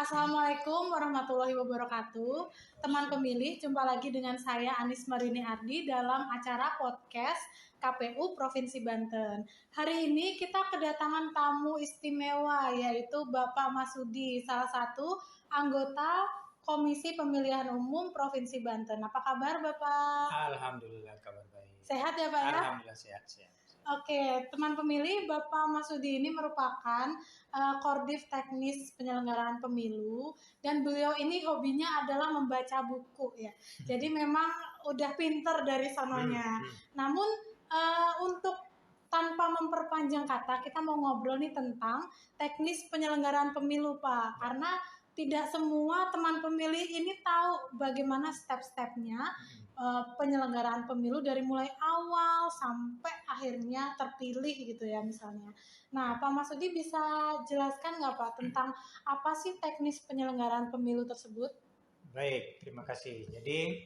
Assalamualaikum warahmatullahi wabarakatuh. Teman pemilih, jumpa lagi dengan saya Anis Marini Ardi dalam acara podcast KPU Provinsi Banten. Hari ini kita kedatangan tamu istimewa, yaitu Bapak Masudi, salah satu anggota Komisi Pemilihan Umum Provinsi Banten. Apa kabar Bapak? Alhamdulillah kabar baik. Sehat ya Pak ya? Alhamdulillah sehat. Oke, teman pemilih, Bapak Masudi ini merupakan Kordif Teknis Penyelenggaraan Pemilu, dan beliau ini hobinya adalah membaca buku ya. Jadi memang udah pinter dari sononya. Namun untuk tanpa memperpanjang kata, kita mau ngobrol nih tentang teknis penyelenggaraan pemilu Pak, karena tidak semua teman pemilih ini tahu bagaimana step-stepnya penyelenggaraan pemilu dari mulai awal sampai akhirnya terpilih gitu ya misalnya. Nah, Pak Masudi bisa jelaskan nggak Pak tentang apa sih teknis penyelenggaraan pemilu tersebut? Baik, terima kasih. Jadi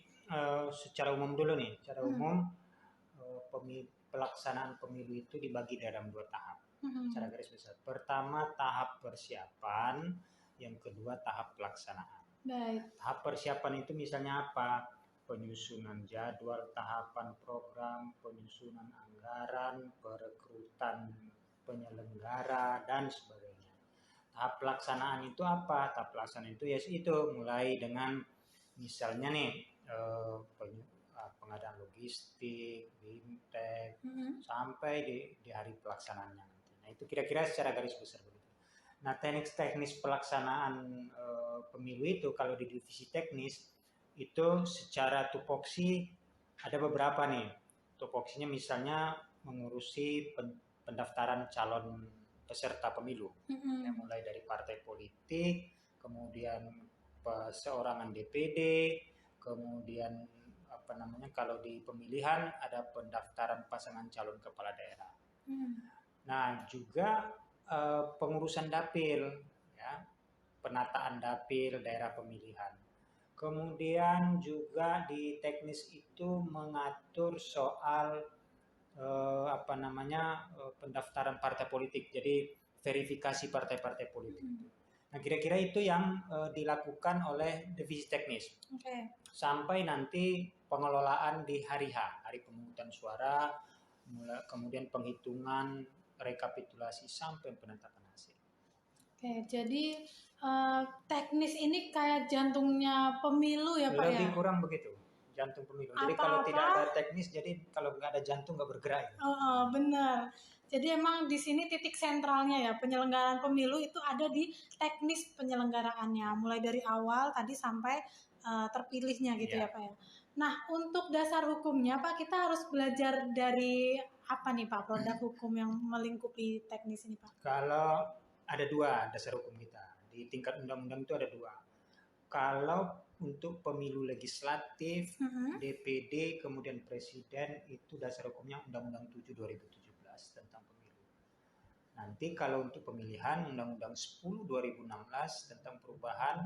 secara umum dulu nih, secara umum pelaksanaan pemilu itu dibagi dalam 2 tahap. Secara garis besar. Pertama tahap persiapan, yang kedua tahap pelaksanaan. Baik. Tahap persiapan itu misalnya apa? Penyusunan jadwal, tahapan program, penyusunan anggaran, perekrutan penyelenggara, dan sebagainya. Tahap pelaksanaan itu apa? Tahap pelaksanaan itu itu mulai dengan misalnya nih pengadaan logistik, bimtek, sampai di hari pelaksanaannya nanti. Nah itu kira-kira secara garis besar begitu. Nah teknis pelaksanaan pemilu itu kalau di divisi teknis itu secara tupoksi ada beberapa nih. Tupoksinya misalnya mengurusi pendaftaran calon peserta pemilu, ya, mulai dari partai politik, kemudian perseorangan DPD, kemudian kalau di pemilihan ada pendaftaran pasangan calon kepala daerah. Nah juga pengurusan dapil, ya, penataan dapil daerah pemilihan. Kemudian juga di teknis itu mengatur soal pendaftaran partai politik, jadi verifikasi partai-partai politik. Nah kira-kira itu yang dilakukan oleh divisi teknis. Sampai nanti pengelolaan di hari H, hari pemungutan suara, kemudian penghitungan, rekapitulasi sampai penetapan hasil. Oke, jadi teknis ini kayak jantungnya pemilu ya Pak ya? Lebih kurang begitu, jantung pemilu. Jadi kalau tidak ada teknis, jadi kalau nggak ada jantung nggak bergerak. Benar. Jadi emang di sini titik sentralnya ya, penyelenggaraan pemilu itu ada di teknis penyelenggaraannya, mulai dari awal tadi sampai terpilihnya gitu ya Pak ya. Nah untuk dasar hukumnya Pak, kita harus belajar dari apa nih Pak, produk hukum yang melingkupi teknis ini Pak? Kalau ada 2 dasar hukum kita, di tingkat undang-undang itu ada 2. Kalau untuk pemilu legislatif, DPD, kemudian presiden, itu dasar hukumnya Undang-Undang 7 2017 tentang pemilu. Nanti kalau untuk pemilihan, Undang-Undang 10 2016 tentang perubahan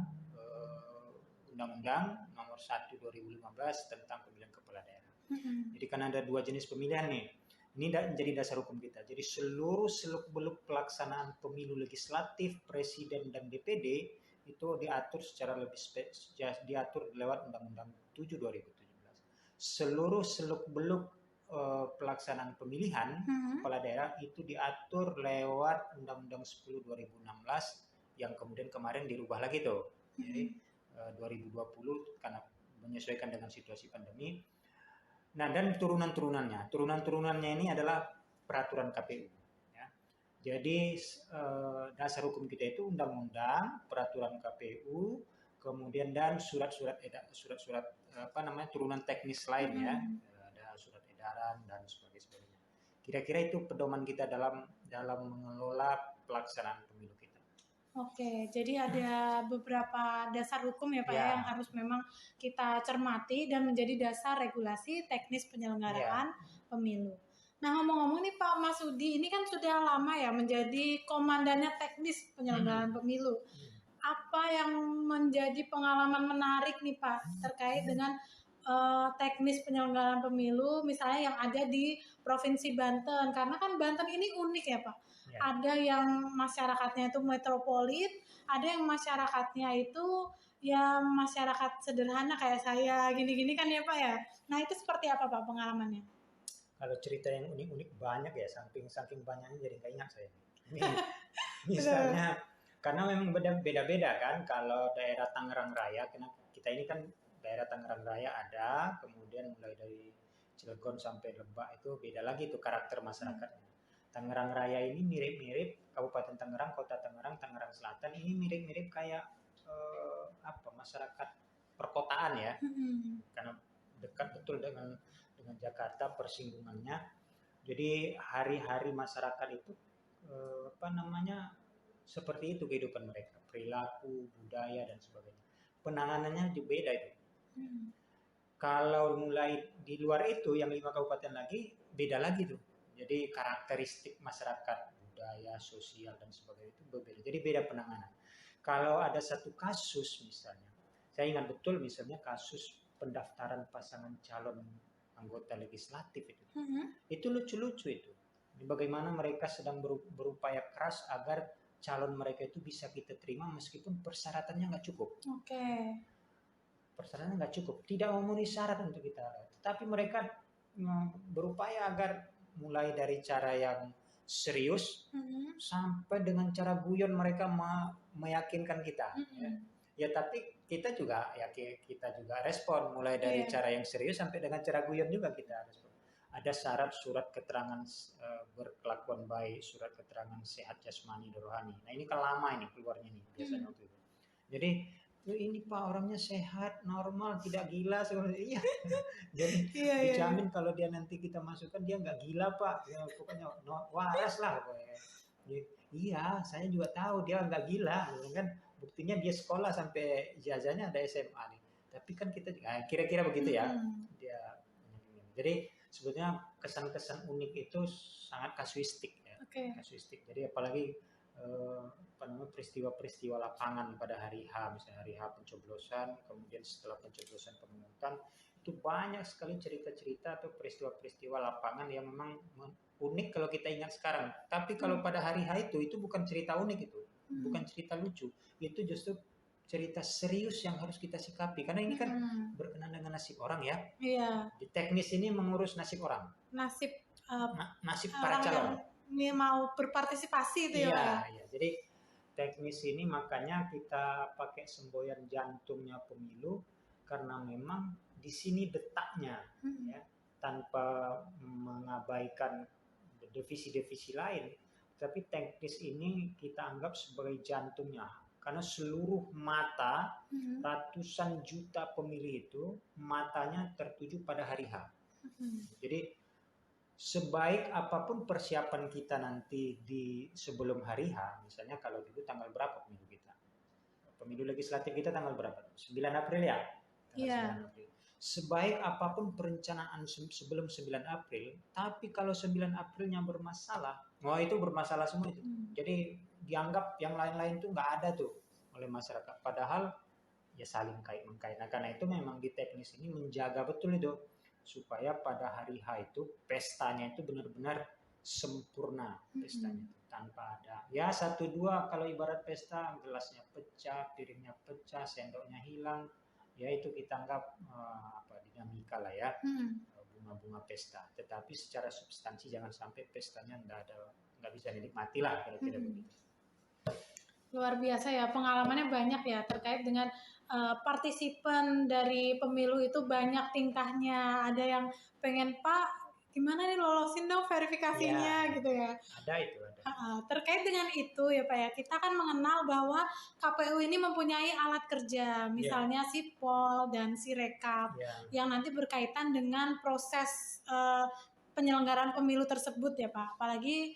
Undang-Undang nomor 1 2015 tentang pemilihan kepala daerah. Jadi kan ada 2 jenis pemilihan nih. Ini menjadi dasar hukum kita. Jadi seluruh seluk-beluk pelaksanaan pemilu legislatif, presiden, dan DPD itu diatur secara lebih diatur lewat Undang-Undang 7 2017. Seluruh seluk-beluk pelaksanaan pemilihan kepala daerah itu diatur lewat Undang-Undang 10 2016 yang kemudian kemarin dirubah lagi tuh. Jadi 2020 karena menyesuaikan dengan situasi pandemi. Nah dan turunannya ini adalah peraturan KPU. Ya. Jadi dasar hukum kita itu undang-undang, peraturan KPU, kemudian dan surat-surat turunan teknis lainnya, ada surat edaran dan sebagainya. Kira-kira itu pedoman kita dalam mengelola pelaksanaan pemilu kita. Oke, jadi ada beberapa dasar hukum ya Pak yang harus memang kita cermati dan menjadi dasar regulasi teknis penyelenggaraan pemilu. Nah ngomong-ngomong nih Pak Masudi, ini kan sudah lama ya menjadi komandannya teknis penyelenggaraan pemilu. Apa yang menjadi pengalaman menarik nih Pak terkait dengan teknis penyelenggaraan pemilu misalnya yang ada di Provinsi Banten, karena kan Banten ini unik ya Pak. Ya. Ada yang masyarakatnya itu metropolit, ada yang masyarakatnya itu ya masyarakat sederhana kayak saya gini-gini kan ya Pak ya. Nah itu seperti apa Pak pengalamannya? Kalau cerita yang unik-unik banyak ya, saking banyaknya jadi nggak ingat saya. Misalnya, karena memang beda-beda kan, kalau daerah Tangerang Raya, karena kita ini kan daerah Tangerang Raya ada, kemudian mulai dari Cilegon sampai Lebak itu beda lagi tuh karakter masyarakatnya. Tangerang Raya ini mirip-mirip Kabupaten Tangerang, Kota Tangerang, Tangerang Selatan ini mirip-mirip kayak masyarakat perkotaan ya, karena dekat betul dengan Jakarta persinggungannya. Jadi hari-hari masyarakat itu seperti itu kehidupan mereka, perilaku, budaya dan sebagainya. Penanganannya juga beda itu. Kalau mulai di luar itu yang 5 kabupaten lagi beda lagi tuh. Jadi karakteristik masyarakat, budaya, sosial dan sebagainya itu berbeda. Jadi beda penanganan. Kalau ada satu kasus misalnya, saya ingat betul misalnya kasus pendaftaran pasangan calon anggota legislatif itu. Itu lucu-lucu itu. Bagaimana mereka sedang berupaya keras agar calon mereka itu bisa kita terima meskipun persyaratannya nggak cukup. Persyaratannya nggak cukup, tidak memenuhi syarat untuk kita. Tetapi mereka berupaya agar mulai dari cara yang serius sampai dengan cara guyon mereka meyakinkan kita. Ya tapi kita juga respon mulai dari cara yang serius sampai dengan cara guyon juga kita respon. Ada syarat surat keterangan berkelakuan baik, surat keterangan sehat jasmani dan rohani. Nah ini kan lama ini keluarnya nih biasanya waktu itu. Jadi ini Pak orangnya sehat, normal, tidak gila sebenarnya. Iya. Jadi dijamin kalau dia nanti kita masukkan dia nggak gila Pak. Ya, pokoknya waras lah pokoknya. Iya, saya juga tahu dia nggak gila, kan? Buktinya dia sekolah sampai ijazahnya ada SMA nih. Tapi kan kita kira-kira begitu ya. Jadi sebetulnya kesan-kesan unik itu sangat kasuistik ya. Kasuistik. Jadi apalagi peristiwa-peristiwa lapangan pada hari H, misalnya hari H pencoblosan, kemudian setelah pencoblosan pemungutan, itu banyak sekali cerita-cerita atau peristiwa-peristiwa lapangan yang memang unik kalau kita ingat sekarang. Tapi kalau pada hari H itu bukan cerita unik itu, bukan cerita lucu, itu justru cerita serius yang harus kita sikapi. Karena ini kan berkenaan dengan nasib orang ya. Di teknis ini mengurus nasib orang. Nasib para calon. Ini mau berpartisipasi itu ya. Iya. Jadi teknis ini makanya kita pakai semboyan jantungnya pemilu karena memang di sini detaknya ya, tanpa mengabaikan divisi-divisi lain, tapi teknis ini kita anggap sebagai jantungnya karena seluruh mata ratusan juta pemilih itu matanya tertuju pada hari H. Jadi sebaik apapun persiapan kita nanti di sebelum hari H, misalnya kalau dulu tanggal berapa pemilu kita? Pemilu legislatif kita tanggal berapa? 9 April ya? Tanggal 9 April. Sebaik apapun perencanaan sebelum 9 April, tapi kalau 9 Aprilnya bermasalah, itu bermasalah semua itu. Jadi dianggap yang lain-lain itu nggak ada tuh oleh masyarakat. Padahal ya saling kait-mengkait. Nah karena itu memang di teknis ini menjaga betul itu. Supaya pada hari H itu pestanya itu benar-benar sempurna pestanya tanpa ada ya 1-2 kalau ibarat pesta gelasnya pecah, piringnya pecah, sendoknya hilang ya itu kita anggap dinamika lah ya, bunga-bunga pesta. Tetapi secara substansi jangan sampai pestanya nggak bisa dinikmati lah kira-kira begitu. Luar biasa ya, pengalamannya banyak ya terkait dengan partisipan dari pemilu itu banyak tingkahnya. Ada yang pengen Pak gimana nih lolosin dong verifikasinya gitu ya. Ada itu. Terkait dengan itu ya Pak ya, kita kan mengenal bahwa KPU ini mempunyai alat kerja, misalnya Sipol dan Sirekap yang nanti berkaitan dengan proses penyelenggaraan pemilu tersebut ya Pak. Apalagi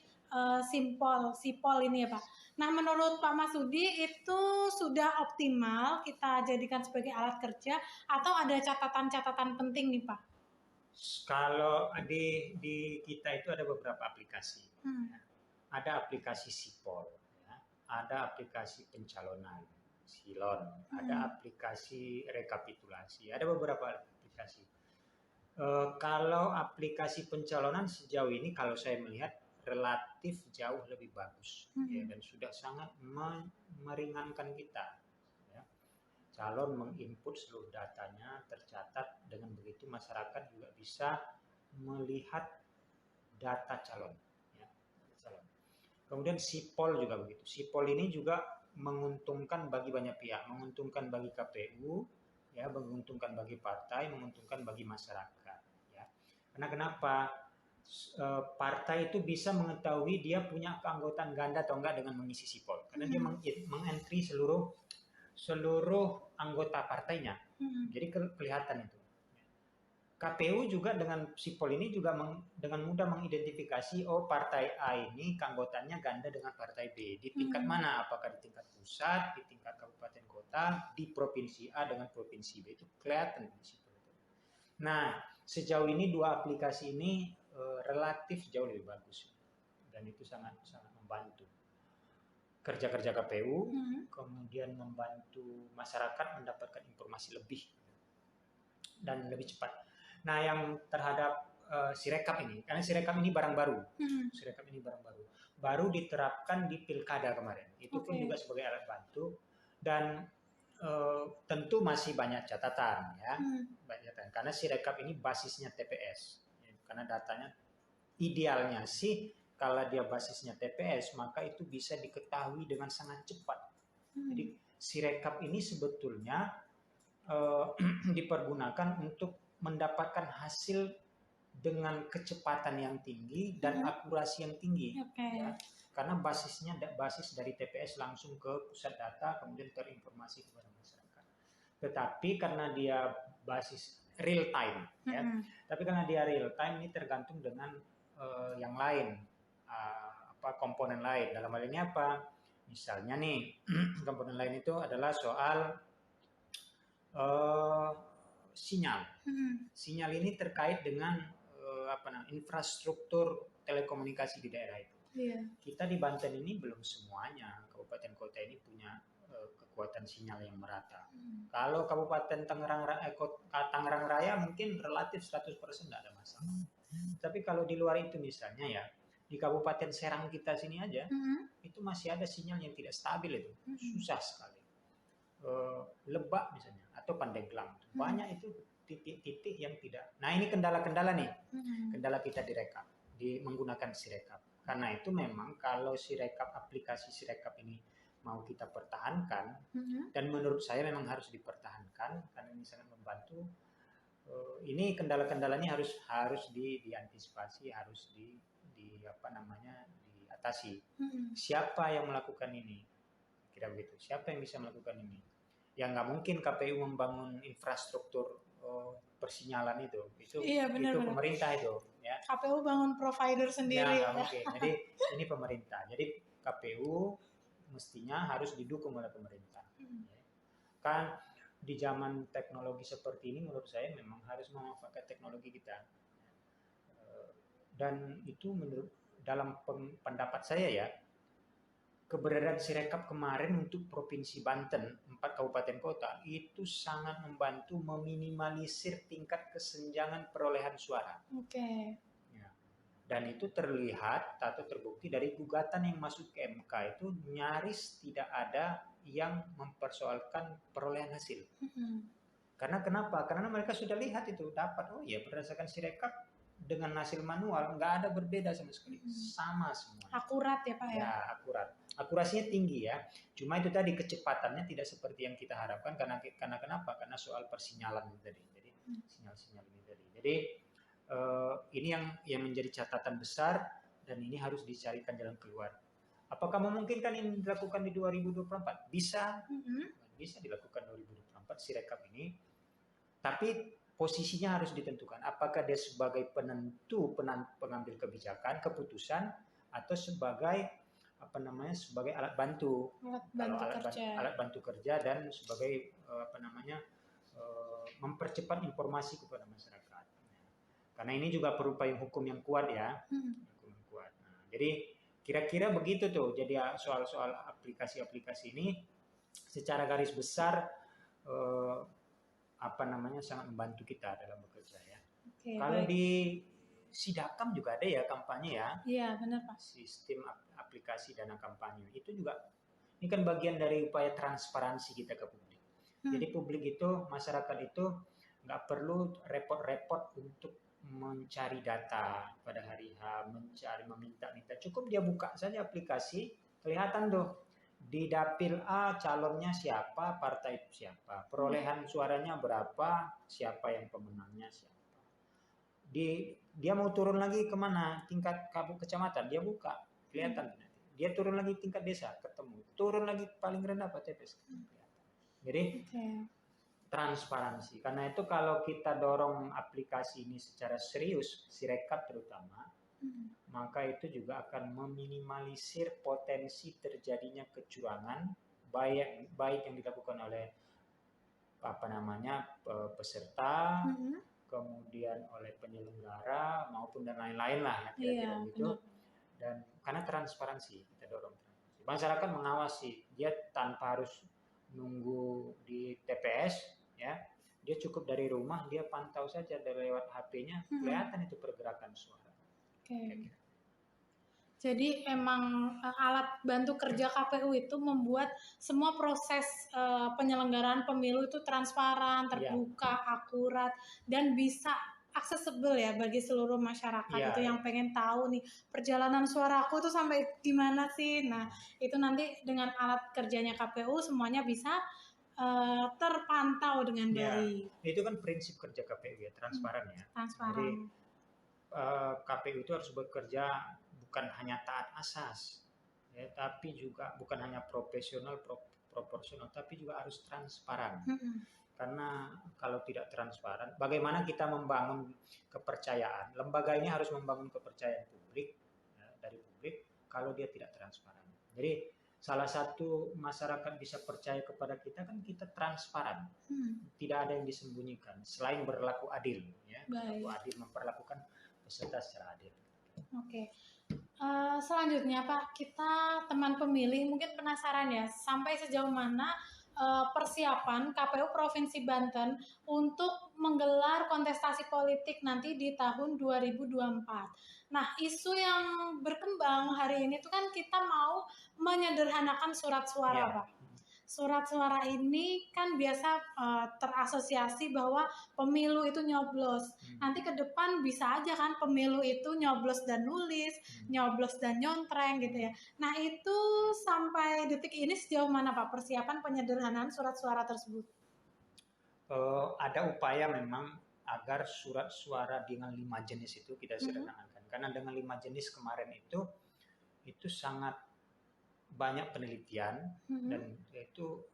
Sipol ini ya Pak. Nah, menurut Pak Masudi itu sudah optimal kita jadikan sebagai alat kerja atau ada catatan-catatan penting nih Pak? Kalau di kita itu ada beberapa aplikasi. Ada aplikasi Sipol, ya. Ada aplikasi pencalonan, Silon, ada aplikasi rekapitulasi, ada beberapa aplikasi. verifikasi. Kalau aplikasi pencalonan sejauh ini kalau saya melihat relatif jauh lebih bagus ya, dan sudah sangat meringankan kita ya. Calon menginput seluruh datanya tercatat, dengan begitu masyarakat juga bisa melihat data calon ya, calon. Kemudian sipol juga begitu. Sipol ini juga menguntungkan bagi banyak pihak, menguntungkan bagi KPU ya, menguntungkan bagi partai, menguntungkan bagi masyarakat. Karena kenapa? Partai itu bisa mengetahui dia punya keanggotaan ganda atau enggak dengan mengisi sipol. Karena dia mengentry seluruh anggota partainya. Jadi kelihatan itu. KPU juga dengan sipol ini juga dengan mudah mengidentifikasi, oh partai A ini keanggotaannya ganda dengan partai B. Di tingkat mana? Apakah di tingkat pusat, di tingkat kabupaten kota, di provinsi A dengan provinsi B. Itu kelihatan di sipol itu. Nah, sejauh ini dua aplikasi ini relatif jauh lebih bagus dan itu sangat membantu kerja-kerja KPU, kemudian membantu masyarakat mendapatkan informasi lebih dan lebih cepat. Nah, yang terhadap Sirekap ini, karena Sirekap ini barang baru, Sirekap ini barang baru diterapkan di pilkada kemarin. Itu pun juga sebagai alat bantu dan tentu masih banyak catatan ya, karena Sirekap ini basisnya TPS, ya, karena datanya idealnya sih kalau dia basisnya TPS maka itu bisa diketahui dengan sangat cepat. Jadi Sirekap ini sebetulnya dipergunakan untuk mendapatkan hasil dengan kecepatan yang tinggi dan akurasi yang tinggi. Ya. Karena basisnya basis dari TPS langsung ke pusat data, kemudian terinformasi kepada masyarakat. Tetapi karena dia basis real time, ya. Tapi karena dia real time ini tergantung dengan yang lain, komponen lain. Dalam hal ini apa? Misalnya nih, komponen lain itu adalah soal sinyal. Sinyal ini terkait dengan infrastruktur telekomunikasi di daerah itu. Kita di Banten ini belum semuanya kabupaten kota ini punya kekuatan sinyal yang merata. Kalau Kabupaten Tangerang Raya mungkin relatif 100% tidak ada masalah. Tapi kalau di luar itu misalnya ya, di Kabupaten Serang kita sini aja, itu masih ada sinyal yang tidak stabil itu, susah sekali. Lebak misalnya, atau Pandeglang, banyak itu titik-titik yang tidak. Nah ini kendala-kendala nih, kendala kita menggunakan Sirekap. Karena itu memang kalau Sirekap, aplikasi Sirekap ini mau kita pertahankan, dan menurut saya memang harus dipertahankan karena ini sangat membantu. Ini kendala-kendalanya harus diantisipasi, harus diatasi. Siapa yang melakukan ini? Kira begitu. Siapa yang bisa melakukan ini? Ya nggak mungkin KPU membangun infrastruktur persinyalan itu pemerintah itu. Ya. KPU bangun provider sendiri. Ya, nggak mungkin. Jadi ini pemerintah. Jadi KPU mestinya harus didukung oleh pemerintah. Kan di zaman teknologi seperti ini menurut saya memang harus memanfaatkan teknologi kita. Dan itu dalam pendapat saya ya, keberadaan Sirekap kemarin untuk Provinsi Banten, 4 kabupaten kota, itu sangat membantu meminimalisir tingkat kesenjangan perolehan suara. Ya. Dan itu terlihat atau terbukti dari gugatan yang masuk ke MK itu nyaris tidak ada yang mempersoalkan perolehan hasil. Karena kenapa? Karena mereka sudah lihat itu, dapat, oh ya berdasarkan Sirekap dengan hasil manual nggak ada berbeda sama sekali, sama semua. Akurat ya Pak ya? Ya, akurat. Akurasinya tinggi ya. Cuma itu tadi kecepatannya tidak seperti yang kita harapkan karena kenapa? Karena soal persinyalan tadi. Jadi sinyal-sinyal ini tadi. Jadi ini yang menjadi catatan besar dan ini harus dicarikan jalan keluar. Apakah memungkinkan ini dilakukan di 2024? Bisa. Bisa dilakukan 2024 Sirekap ini. Tapi posisinya harus ditentukan. Apakah dia sebagai pengambil kebijakan, keputusan, atau sebagai sebagai alat bantu, alat bantu kerja dan sebagai mempercepat informasi kepada masyarakat. Karena ini juga perlu payung hukum yang kuat ya. Nah, jadi kira-kira begitu tuh. Jadi soal-soal aplikasi-aplikasi ini secara garis besar sangat membantu kita dalam bekerja ya. baik. Kalau di Sidakam juga ada ya kampanye ya. Iya, benar Pak. Sistem aplikasi dana kampanye itu juga, ini kan bagian dari upaya transparansi kita ke publik. Jadi publik itu, masyarakat itu nggak perlu repot-repot untuk mencari data pada hari H, meminta-minta. Cukup dia buka saja aplikasi, kelihatan tuh di dapil A calonnya siapa, partai itu siapa, perolehan suaranya berapa, siapa yang pemenangnya siapa. Dia mau turun lagi kemana, tingkat kecamatan, dia buka, kelihatan. Dia turun lagi tingkat desa, ketemu. Turun lagi paling rendah Pak TPS, kelihatan. Jadi transparansi. Karena itu kalau kita dorong aplikasi ini secara serius, Sirekap terutama, maka itu juga akan meminimalisir potensi terjadinya kecurangan, baik yang dilakukan oleh peserta, kemudian oleh penyelenggara maupun dan lain-lain lah ya, kira-kira gitu. Dan karena transparansi kita dorong transparansi. Masyarakat mengawasi, dia tanpa harus nunggu di TPS ya. Dia cukup dari rumah, dia pantau saja dari lewat HP-nya, kelihatan itu pergerakan suara. Kira-kira. Jadi emang alat bantu kerja KPU itu membuat semua proses penyelenggaraan pemilu itu transparan, terbuka, akurat, dan bisa aksesibel ya bagi seluruh masyarakat itu yang pengen tahu nih perjalanan suara aku tuh sampai gimana sih. Nah itu nanti dengan alat kerjanya KPU semuanya bisa terpantau dengan baik. Itu kan prinsip kerja KPU ya, transparan ya. Transparan. Jadi KPU itu harus bekerja bukan hanya taat asas, ya, tapi juga bukan hanya profesional, proporsional, tapi juga harus transparan. Karena kalau tidak transparan, bagaimana kita membangun kepercayaan? Lembaga ini harus membangun kepercayaan publik ya, dari publik kalau dia tidak transparan. Jadi salah satu masyarakat bisa percaya kepada kita kan kita transparan, tidak ada yang disembunyikan. Selain berlaku adil, ya, berlaku adil, memperlakukan peserta secara adil. Selanjutnya Pak, kita teman pemilih mungkin penasaran ya, sampai sejauh mana persiapan KPU Provinsi Banten untuk menggelar kontestasi politik nanti di tahun 2024. Nah, isu yang berkembang hari ini tuh kan kita mau menyederhanakan surat suara, Pak. Surat suara ini kan biasa terasosiasi bahwa pemilu itu nyoblos. Nanti ke depan bisa aja kan pemilu itu nyoblos dan nulis, nyoblos dan nyontreng gitu ya. Nah itu sampai detik ini sejauh mana Pak persiapan penyederhanaan surat suara tersebut? Ada upaya memang agar surat suara dengan 5 jenis itu kita sederhanakan. Karena dengan 5 jenis kemarin itu sangat banyak penelitian dan itu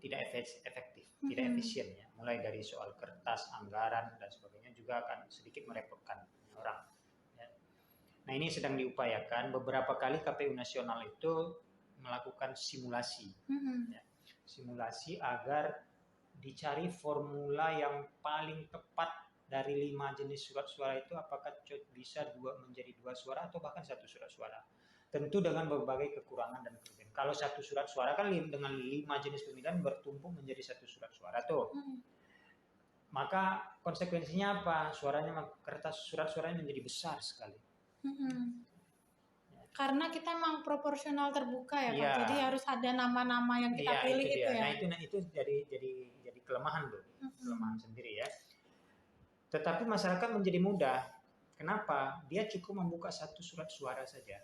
tidak efektif, tidak efisien ya. Mulai dari soal kertas, anggaran dan sebagainya juga akan sedikit merepotkan orang. Ya. Nah ini sedang diupayakan. Beberapa kali KPU nasional itu melakukan simulasi, ya. Simulasi agar dicari formula yang paling tepat dari 5 jenis surat suara itu, apakah bisa menjadi 2 suara atau bahkan 1 surat suara. Tentu dengan berbagai kekurangan dan kelebihan. Kalau 1 surat suara kan dengan 5 jenis pemilihan bertumpuk menjadi 1 surat suara tuh. Maka konsekuensinya apa? Kertas surat suaranya menjadi besar sekali. Karena kita memang proporsional terbuka ya Pak. Jadi harus ada nama-nama yang kita pilih itu ya. Nah itu jadi kelemahan tuh. Kelemahan sendiri ya. Tetapi masyarakat menjadi mudah. Kenapa? Dia cukup membuka 1 surat suara saja.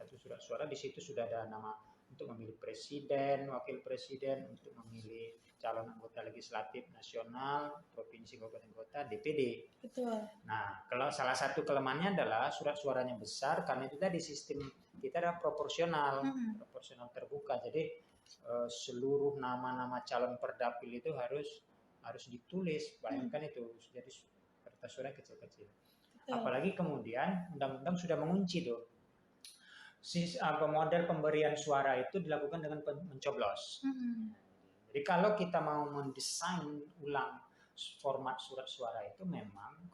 1 surat suara, di situ sudah ada nama untuk memilih presiden, wakil presiden, untuk memilih calon anggota legislatif nasional, provinsi, kabupaten kota, DPD. Betul. Nah, kalau salah satu kelemahannya adalah surat suaranya besar, karena itu tadi sistem kita adalah proporsional terbuka. Jadi seluruh nama-nama calon perdapil itu harus ditulis. Bayangkan itu, jadi kertas suara kecil-kecil. Apalagi kemudian undang-undang sudah mengunci tuh. Model pemberian suara itu dilakukan dengan mencoblos. Jadi kalau kita mau mendesain ulang format surat suara itu memang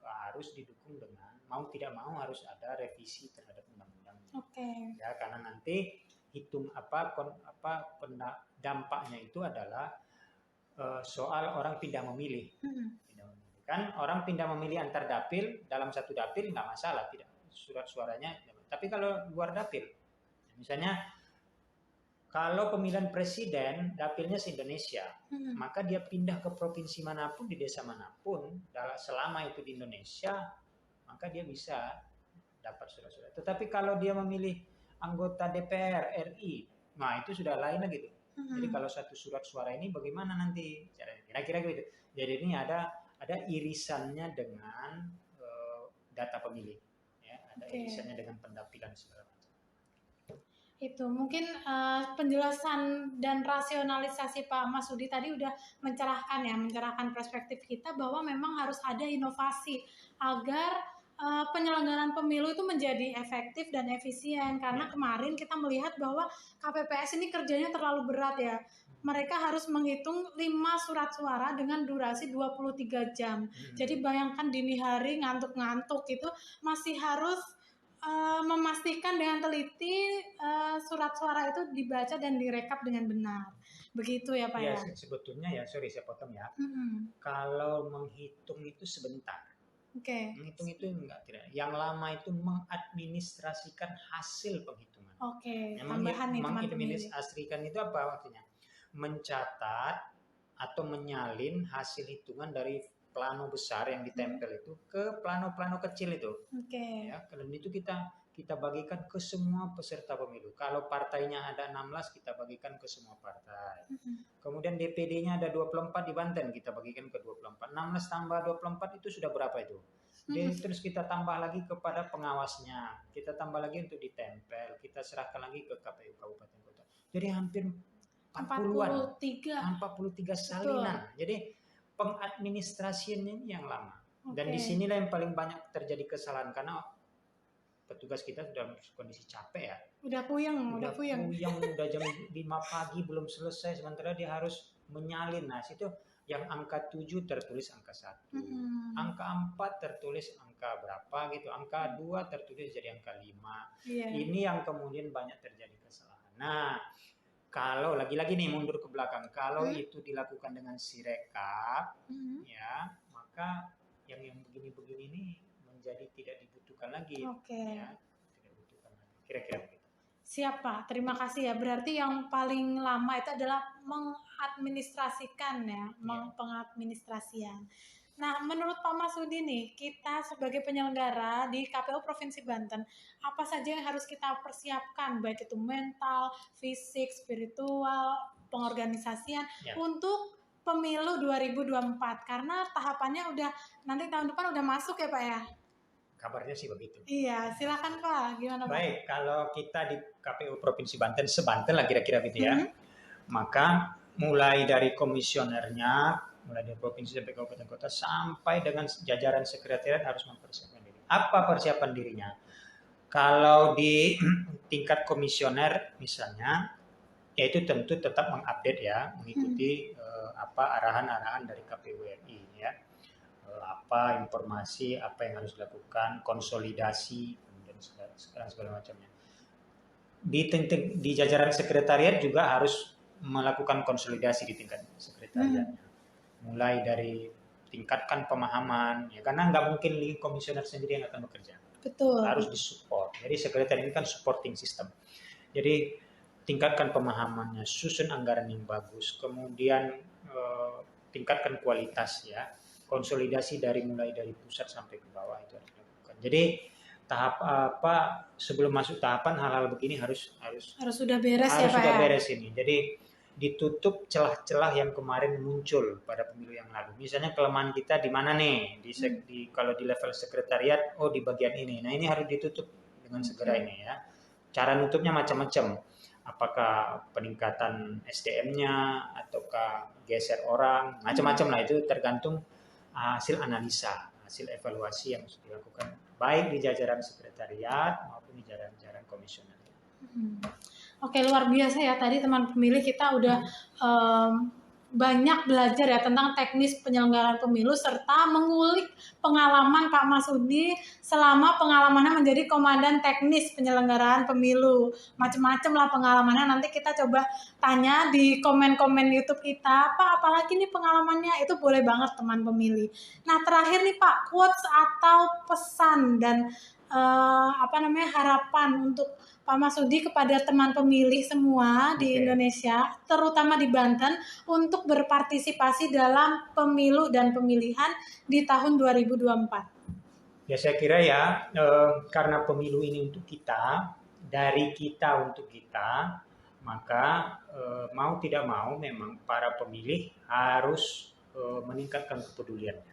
harus didukung dengan mau tidak mau harus ada revisi terhadap undang-undang. Ya, karena nanti dampaknya itu adalah soal orang pindah memilih. Kan orang pindah memilih antar dapil, dalam satu dapil nggak masalah, tidak surat suaranya. Tapi kalau luar dapil, misalnya kalau pemilihan presiden dapilnya se-Indonesia, maka dia pindah ke provinsi manapun, di desa manapun, selama itu di Indonesia, maka dia bisa dapat surat-surat. Tetapi kalau dia memilih anggota DPR RI, nah itu sudah lain lagi tuh. Jadi kalau satu surat suara ini bagaimana nanti? Kira-kira gitu. Jadi ini ada irisannya dengan data pemilih, ya, ada irisannya dengan pendappilan segala macam. Itu mungkin penjelasan dan rasionalisasi Pak Masudi tadi udah mencerahkan perspektif kita bahwa memang harus ada inovasi agar penyelenggaraan pemilu itu menjadi efektif dan efisien, karena kemarin kita melihat bahwa KPPS ini kerjanya terlalu berat ya. Mereka harus menghitung 5 surat suara dengan durasi 23 jam. Jadi bayangkan dini hari ngantuk-ngantuk itu masih harus memastikan dengan teliti surat suara itu dibaca dan direkap dengan benar. Begitu ya Pak ya? Sebetulnya ya, sorry saya potong ya. Kalau menghitung itu sebentar. Menghitung itu tidak. Yang lama itu mengadministrasikan hasil penghitungan. Tambahan nih teman-teman. Mengadministrasikan itu apa artinya? Mencatat atau menyalin hasil hitungan dari plano besar yang ditempel itu ke plano-plano kecil itu. Ya, dan itu kita bagikan ke semua peserta pemilu. Kalau partainya ada 16, kita bagikan ke semua partai. Kemudian DPD-nya ada 24 di Banten, kita bagikan ke 24. 16 tambah 24 itu sudah berapa itu? Terus kita tambah lagi kepada pengawasnya, kita tambah lagi untuk ditempel, kita serahkan lagi ke KPU Kabupaten Kota. Jadi hampir 43 salinan. Jadi pengadministrasiannya ini yang lama. Dan disinilah yang paling banyak terjadi kesalahan, karena petugas kita sudah kondisi capek ya. Udah puyeng. Udah jam 5 pagi belum selesai, sementara dia harus menyalin. Nah, situ yang angka 7 tertulis angka 1. Angka 4 tertulis angka berapa gitu. Angka 2 tertulis jadi angka 5. Ini yang kemudian banyak terjadi kesalahan. Nah, kalau lagi-lagi nih mundur ke belakang, kalau itu dilakukan dengan sirekap, ya, maka yang begini-begini ini menjadi tidak dibutuhkan lagi. Ya, tidak dibutuhkan lagi. Kira-kira begitu. Siap Pak, terima kasih ya. Berarti yang paling lama itu adalah mengadministrasikan ya, pengadministrasian. Nah, menurut Pak Masudi nih, kita sebagai penyelenggara di KPU Provinsi Banten, apa saja yang harus kita persiapkan, baik itu mental, fisik, spiritual, pengorganisasian, untuk pemilu 2024? Karena tahapannya udah, nanti tahun depan udah masuk ya Pak ya? Kabarnya sih begitu. Iya, silakan Pak, gimana Pak? Baik, kalau kita di KPU Provinsi Banten, sebanten lah kira-kira gitu ya, maka mulai dari komisionernya, mulai dari provinsi sampai kabupaten kota, sampai dengan jajaran sekretariat harus mempersiapkan diri. Apa persiapan dirinya? Kalau di tingkat komisioner misalnya, yaitu tentu tetap mengupdate ya, mengikuti arahan-arahan dari KPU RI ya, apa informasi, apa yang harus dilakukan, konsolidasi, kemudian segala macamnya. Di jajaran sekretariat juga harus melakukan konsolidasi di tingkat sekretariatnya. Mulai dari tingkatkan pemahaman, ya, karena nggak mungkin komisioner sendiri yang akan bekerja. Betul. Harus disupport. Jadi sekretariat ini kan supporting system. Jadi tingkatkan pemahamannya, susun anggaran yang bagus, kemudian tingkatkan kualitas ya, konsolidasi mulai dari pusat sampai ke bawah itu harus dilakukan. Jadi sebelum masuk tahapan hal-hal begini harus sudah beres ya Pak. Harus sudah beres ini. Jadi ditutup celah-celah yang kemarin muncul pada pemilu yang lalu. Misalnya kelemahan kita di mana nih? Kalau di level sekretariat, di bagian ini. Nah, ini harus ditutup dengan segera ini ya. Cara nutupnya macam-macam. Apakah peningkatan SDM-nya ataukah geser orang, macam-macam lah, itu tergantung hasil analisa, hasil evaluasi yang harus dilakukan baik di jajaran sekretariat maupun di jajaran komisioner. Oke, luar biasa ya, tadi teman pemilih kita udah banyak belajar ya tentang teknis penyelenggaraan pemilu serta mengulik pengalaman Pak Masudi selama pengalamannya menjadi komandan teknis penyelenggaraan pemilu. Macam-macam lah pengalamannya, nanti kita coba tanya di komen-komen YouTube kita, Pak apalagi nih pengalamannya, itu boleh banget teman pemilih. Nah terakhir nih Pak, quotes atau pesan dan harapan untuk Pak Masudi kepada teman pemilih semua di Indonesia, terutama di Banten, untuk berpartisipasi dalam pemilu dan pemilihan di tahun 2024. Ya saya kira ya, karena pemilu ini untuk kita, dari kita untuk kita, maka mau tidak mau memang para pemilih harus meningkatkan kepeduliannya.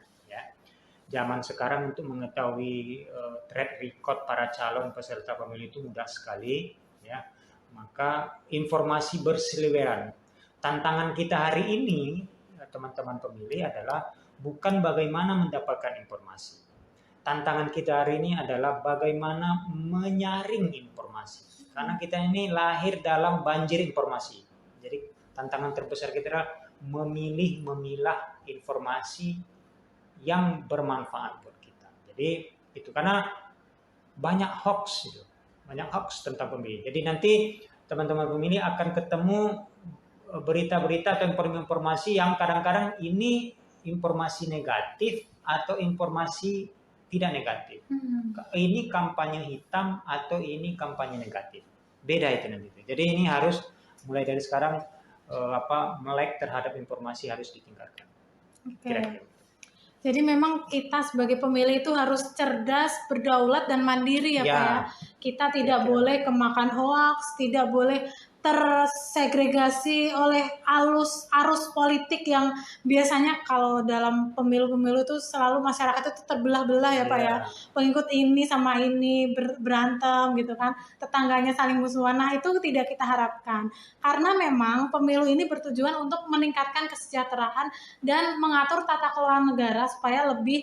Zaman sekarang untuk mengetahui track record para calon peserta pemilu itu mudah sekali, ya. Maka informasi berseliweran. Tantangan kita hari ini, teman-teman pemilih, adalah bukan bagaimana mendapatkan informasi. Tantangan kita hari ini adalah bagaimana menyaring informasi. Karena kita ini lahir dalam banjir informasi. Jadi tantangan terbesar kita adalah memilah informasi yang bermanfaat buat kita. Jadi itu karena banyak hoax itu, banyak hoax tentang pemilih. Jadi nanti teman-teman pemilih akan ketemu berita-berita atau informasi yang kadang-kadang ini informasi negatif atau informasi tidak negatif. Ini kampanye hitam atau ini kampanye negatif. Beda itu nanti. Jadi ini harus mulai dari sekarang melek terhadap informasi harus ditingkatkan. Kira-kira. Jadi memang kita sebagai pemilih itu harus cerdas, berdaulat dan mandiri ya Pak ya. Kita tidak boleh kemakan hoaks, tidak boleh tersegregasi oleh arus politik yang biasanya kalau dalam pemilu-pemilu itu selalu masyarakat itu terbelah-belah ya Pak ya. Pengikut ini sama ini berantem gitu kan, tetangganya saling musuhan. Nah itu tidak kita harapkan. Karena memang pemilu ini bertujuan untuk meningkatkan kesejahteraan dan mengatur tata kelola negara supaya lebih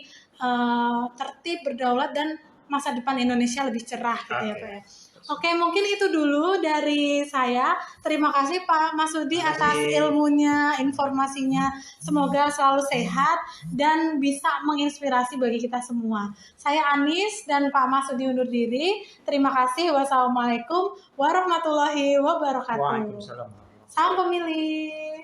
tertib, berdaulat dan masa depan Indonesia lebih cerah gitu ya Pak ya. Oke, mungkin itu dulu dari saya. Terima kasih Pak Masudi atas ilmunya, informasinya. Semoga selalu sehat dan bisa menginspirasi bagi kita semua. Saya Anis dan Pak Masudi undur diri. Terima kasih. Wassalamualaikum warahmatullahi wabarakatuh. Waalaikumsalam. Salam pemilih.